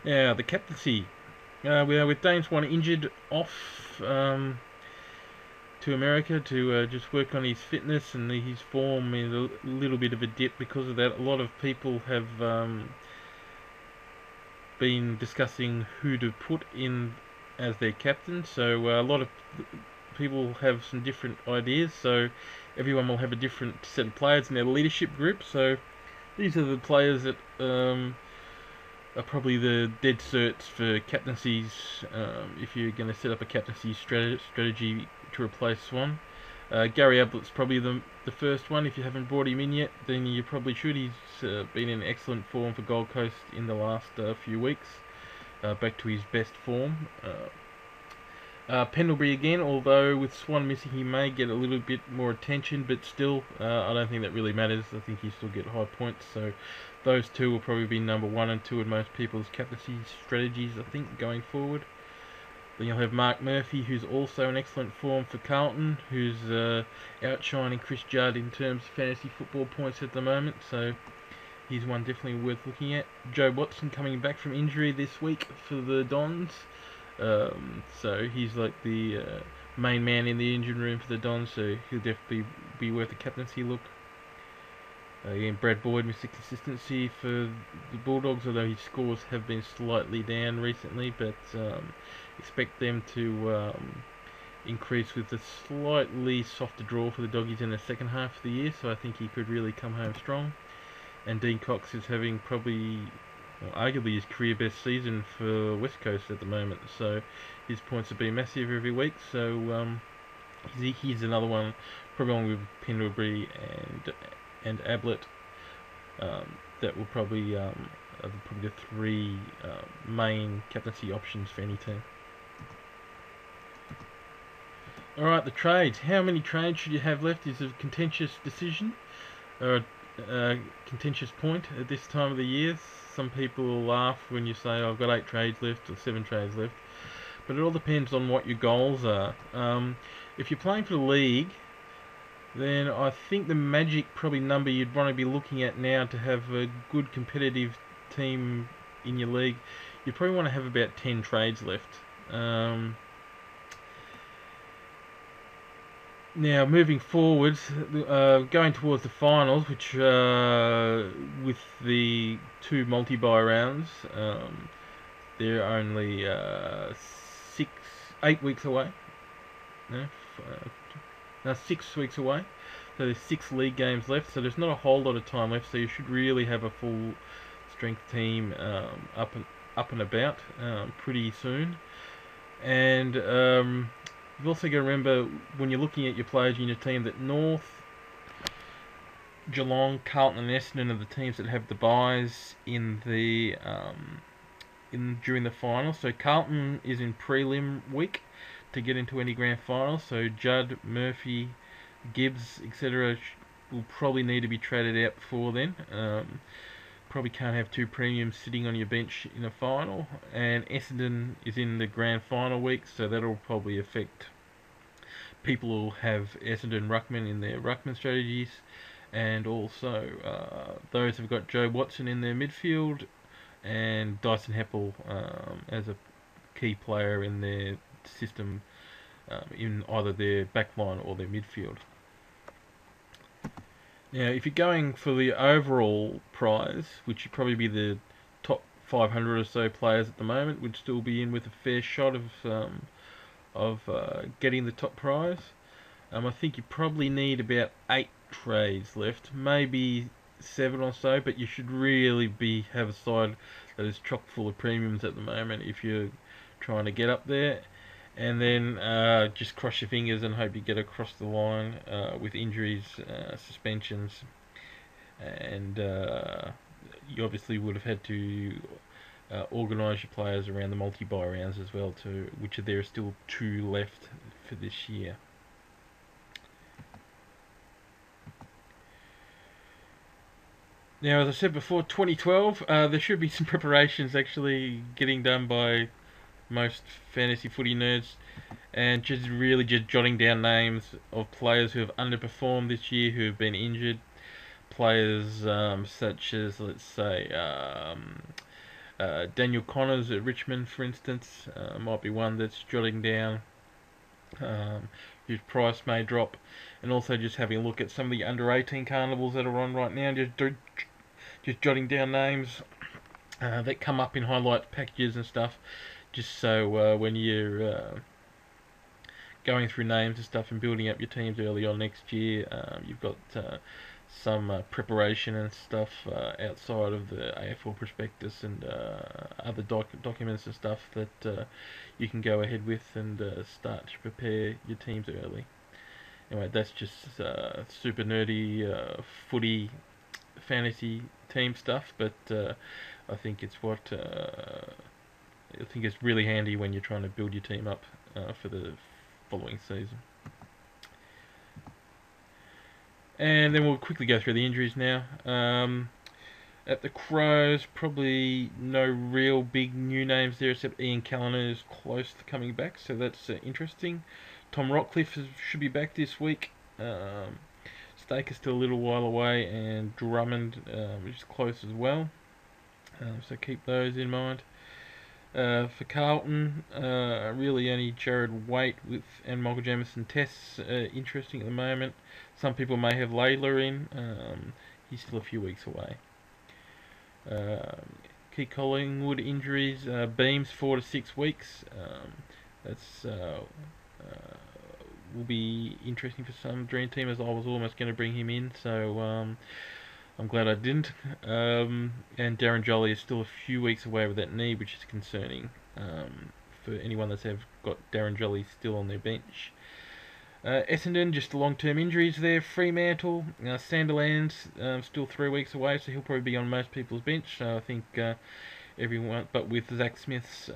Now, the captaincy. We are with Dane's one injured off to America to just work on his fitness and his form in a little bit of a dip because of that. A lot of people have been discussing who to put in as their captain, so a lot of people have some different ideas, so everyone will have a different set of players in their leadership group. So these are the players that are probably the dead certs for captaincies if you're going to set up a captaincy strategy to replace Swan. Gary Ablett's probably the first one. If you haven't brought him in yet, then you probably should. He's been in excellent form for Gold Coast in the last few weeks, back to his best form. Pendlebury again, although with Swan missing he may get a little bit more attention, but still, I don't think that really matters. I think he still get high points, so those two will probably be number 1 and 2 in most people's captaincy strategies, I think, going forward. Then you'll have Mark Murphy, who's also in excellent form for Carlton, who's outshining Chris Judd in terms of fantasy football points at the moment, so he's one definitely worth looking at. Joe Watson coming back from injury this week for the Dons. So he's like the main man in the engine room for the Dons, so he'll definitely be worth a captaincy look. Again, Brad Boyd, Mr. Consistency for the Bulldogs, although his scores have been slightly down recently, but expect them to increase with a slightly softer draw for the Doggies in the second half of the year, so I think he could really come home strong. And Dean Cox is having probably, well, arguably his career best season for West Coast at the moment, so his points have been massive every week, so he's another one, probably along with Pendlebury and Ablett, that will probably are probably the three main captaincy options for any team. Alright, the trades. How many trades should you have left is a contentious decision, or a contentious point at this time of the year. Some people will laugh when you say, oh, I've got 8 trades left or 7 trades left, but it all depends on what your goals are. If you're playing for the league, then I think the magic probably number you'd want to be looking at now to have a good competitive team in your league, you'd probably want to have about 10 trades left. Now, moving forward, going towards the finals, which with the 2 multi-buy rounds, they're only 8 weeks away. No, 6 weeks away. So there's 6 league games left. So there's not a whole lot of time left. So you should really have a full strength team up and about pretty soon. And you've also got to remember when you're looking at your players in your team that North, Geelong, Carlton, and Essendon are the teams that have the buys in the during the final. So Carlton is in prelim week to get into any grand final. So Judd, Murphy, Gibbs, etc. will probably need to be traded out before then. Probably can't have 2 premiums sitting on your bench in a final. And Essendon is in the grand final week, so that'll probably affect people who have Essendon ruckman in their ruckman strategies. And also those have got Joe Watson in their midfield and Dyson Heppel as a key player in their system in either their backline or their midfield. Now, if you're going for the overall prize, which would probably be the top 500 or so players at the moment, would still be in with a fair shot of getting the top prize. I think you probably need about 8 trades left, maybe 7 or so, but you should really have a side that is chock full of premiums at the moment if you're trying to get up there. And then just cross your fingers and hope you get across the line with injuries, suspensions, and you obviously would have had to organise your players around the multi-buy rounds as well, too, which there are still 2 left for this year. Now, as I said before, 2012, there should be some preparations actually getting done by most fantasy footy nerds, and just really just jotting down names of players who have underperformed this year, who have been injured, players such as, let's say, Daniel Connors at Richmond, for instance, might be one that's jotting down whose price may drop, and also just having a look at some of the under 18 carnivals that are on right now, just jotting down names that come up in highlight packages and stuff, just so when you're going through names and stuff and building up your teams early on next year, you've got some preparation and stuff outside of the AFL prospectus and other documents and stuff that you can go ahead with and start to prepare your teams early. Anyway, that's just super nerdy footy fantasy team stuff, but I think it's really handy when you're trying to build your team up for the following season. And then we'll quickly go through the injuries now. At the Crows, probably no real big new names there, except Ian Callanan is close to coming back, so that's interesting. Tom Rockcliffe should be back this week. Staker's still a little while away, and Drummond is close as well. So keep those in mind. For Carlton, really only Jared Waite and Michael Jamieson tests interesting at the moment. Some people may have Layla in. He's still a few weeks away. Key Collingwood injuries. Beams 4 to 6 weeks. That's will be interesting for some Dream Teamers. I was almost going to bring him in, so I'm glad I didn't. And Darren Jolly is still a few weeks away with that knee, which is concerning for anyone that's got Darren Jolly still on their bench. Essendon, just long-term injuries there. Fremantle, Sandilands, still 3 weeks away, so he'll probably be on most people's bench. So I think everyone, but with Zach Smith's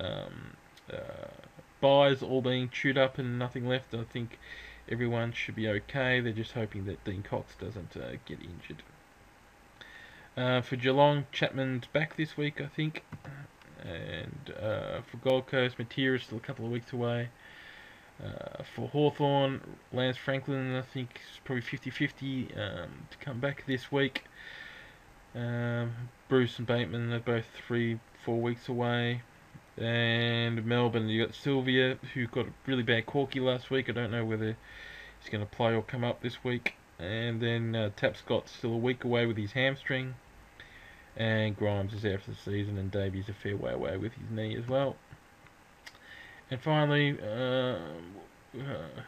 buys all being chewed up and nothing left, I think everyone should be okay. They're just hoping that Dean Cox doesn't get injured. For Geelong, Chapman's back this week, I think. And for Gold Coast, Matera's still a couple of weeks away. For Hawthorn, Lance Franklin, I think, is probably 50-50 to come back this week. Bruce and Bateman are both 3-4 weeks away. And Melbourne, you got Sylvia, who got a really bad corky last week. I don't know whether he's going to play or come up this week. And then Tapscott's still a week away with his hamstring. And Grimes is out for the season, and Davies a fair way away with his knee as well. And finally,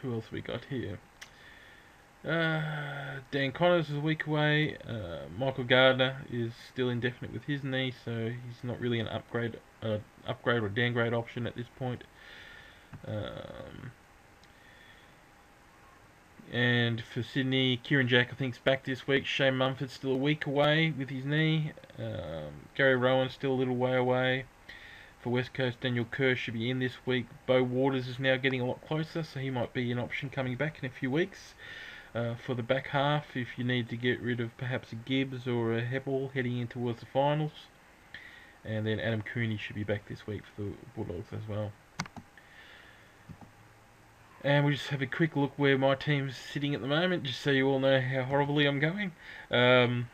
who else have we got here? Dan Connors is a week away. Michael Gardner is still indefinite with his knee, so he's not really an upgrade or downgrade option at this point. And for Sydney, Kieran Jack I think is back this week. Shane Mumford's still a week away with his knee. Gary Rowan's still a little way away. For West Coast, Daniel Kerr should be in this week. Beau Waters is now getting a lot closer, so he might be an option coming back in a few weeks. For the back half, if you need to get rid of perhaps a Gibbs or a Heppel heading in towards the finals. And then Adam Cooney should be back this week for the Bulldogs as well. And we'll just have a quick look where my team's sitting at the moment, just so you all know how horribly I'm going. AFL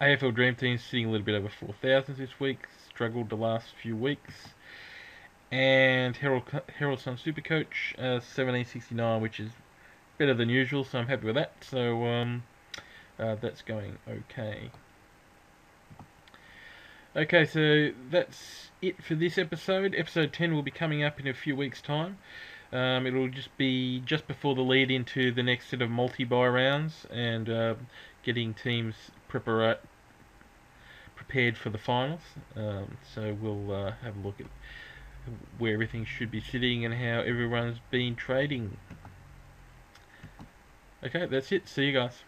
Dreamteam sitting a little bit over 4,000 this week, struggled the last few weeks. And Herald Sun Supercoach, 1769, which is better than usual, so I'm happy with that. So that's going okay. Okay, so that's it for this episode. Episode 10 will be coming up in a few weeks' time. It'll just be just before the lead into the next set of multi-buy rounds and getting teams prepared for the finals. So we'll have a look at where everything should be sitting and how everyone's been trading. Okay, that's it. See you guys.